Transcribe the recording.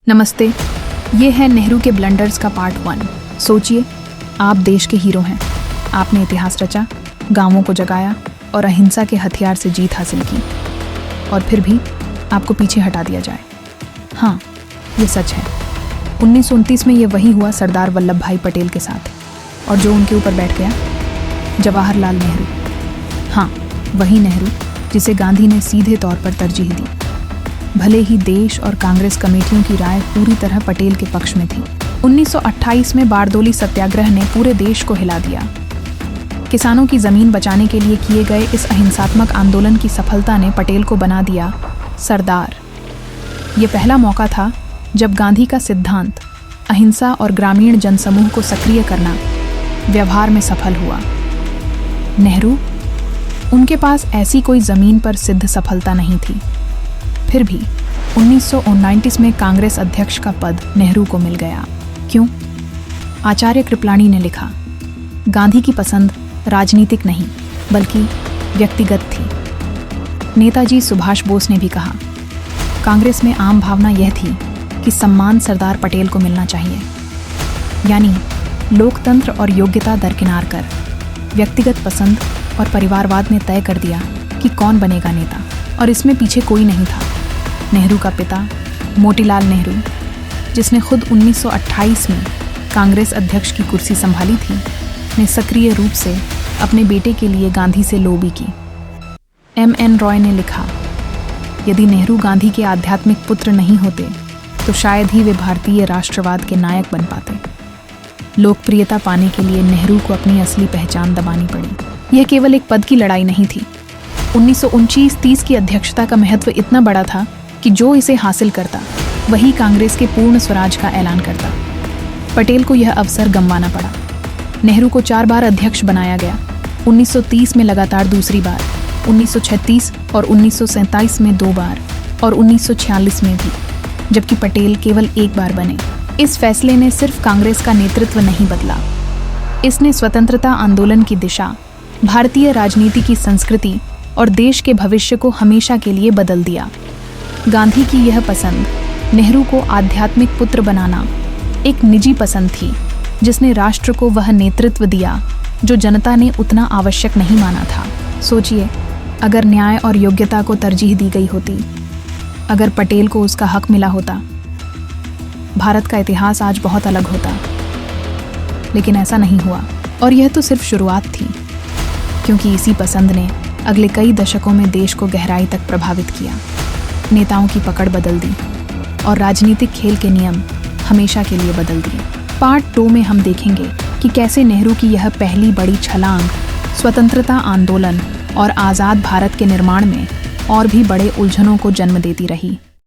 नमस्ते, ये है नेहरू के ब्लंडर्स का पार्ट 1। सोचिए, आप देश के हीरो हैं। आपने इतिहास रचा, गांवों को जगाया और अहिंसा के हथियार से जीत हासिल की, और फिर भी आपको पीछे हटा दिया जाए। हाँ, ये सच है। 1929 में ये वही हुआ सरदार वल्लभ भाई पटेल के साथ, और जो उनके ऊपर बैठ गया, जवाहरलाल नेहरू। हाँ, वही नेहरू जिसे गांधी ने सीधे तौर पर तरजीह दी, भले ही देश और कांग्रेस कमेटियों की राय पूरी तरह पटेल के पक्ष में थी। 1928 में बारदोली सत्याग्रह ने पूरे देश को हिला दिया। किसानों की जमीन बचाने के लिए किए गए इस अहिंसात्मक आंदोलन की सफलता ने पटेल को बना दिया सरदार। ये पहला मौका था जब गांधी का सिद्धांत अहिंसा और ग्रामीण जनसमूह को सक्रिय करना व्यवहार में सफल हुआ। नेहरू, उनके पास ऐसी कोई जमीन पर सिद्ध सफलता नहीं थी, फिर भी 1929 में कांग्रेस अध्यक्ष का पद नेहरू को मिल गया। क्यों? आचार्य कृपलानी ने लिखा, गांधी की पसंद राजनीतिक नहीं बल्कि व्यक्तिगत थी। नेताजी सुभाष बोस ने भी कहा, कांग्रेस में आम भावना यह थी कि सम्मान सरदार पटेल को मिलना चाहिए। यानी लोकतंत्र और योग्यता दरकिनार कर व्यक्तिगत पसंद और परिवारवाद ने तय कर दिया कि कौन बनेगा नेता, और इसमें पीछे कोई नहीं था। नेहरू का पिता मोतीलाल नेहरू, जिसने खुद 1928 में कांग्रेस अध्यक्ष की कुर्सी संभाली थी, ने सक्रिय रूप से अपने बेटे के लिए गांधी से लॉबी की। M.N. रॉय ने लिखा, यदि नेहरू गांधी के आध्यात्मिक पुत्र नहीं होते तो शायद ही वे भारतीय राष्ट्रवाद के नायक बन पाते। लोकप्रियता पाने के लिए नेहरू को अपनी असली पहचान दबानी पड़ी। यह केवल एक पद की लड़ाई नहीं थी। 1929-30 की अध्यक्षता का महत्व इतना बड़ा था कि जो इसे हासिल करता वही कांग्रेस के पूर्ण स्वराज का ऐलान करता। पटेल को यह अवसर गंवाना पड़ा। नेहरू को 4 बार अध्यक्ष बनाया गया, 1930 में लगातार दूसरी बार, 1936 और 1947 में 2 बार और 1946 में भी, जबकि पटेल केवल 1 बार बने। इस फैसले ने सिर्फ कांग्रेस का नेतृत्व नहीं बदला, इसने स्वतंत्रता आंदोलन की दिशा, भारतीय राजनीति की संस्कृति और देश के भविष्य को हमेशा के लिए बदल दिया। गांधी की यह पसंद, नेहरू को आध्यात्मिक पुत्र बनाना, एक निजी पसंद थी जिसने राष्ट्र को वह नेतृत्व दिया जो जनता ने उतना आवश्यक नहीं माना था। सोचिए, अगर न्याय और योग्यता को तरजीह दी गई होती, अगर पटेल को उसका हक मिला होता, भारत का इतिहास आज बहुत अलग होता। लेकिन ऐसा नहीं हुआ, और यह तो सिर्फ शुरुआत थी, क्योंकि इसी पसंद ने अगले कई दशकों में देश को गहराई तक प्रभावित किया। नेताओं की पकड़ बदल दी और राजनीतिक खेल के नियम हमेशा के लिए बदल दिए। पार्ट 2 में हम देखेंगे कि कैसे नेहरू की यह पहली बड़ी छलांग स्वतंत्रता आंदोलन और आज़ाद भारत के निर्माण में और भी बड़े उलझनों को जन्म देती रही।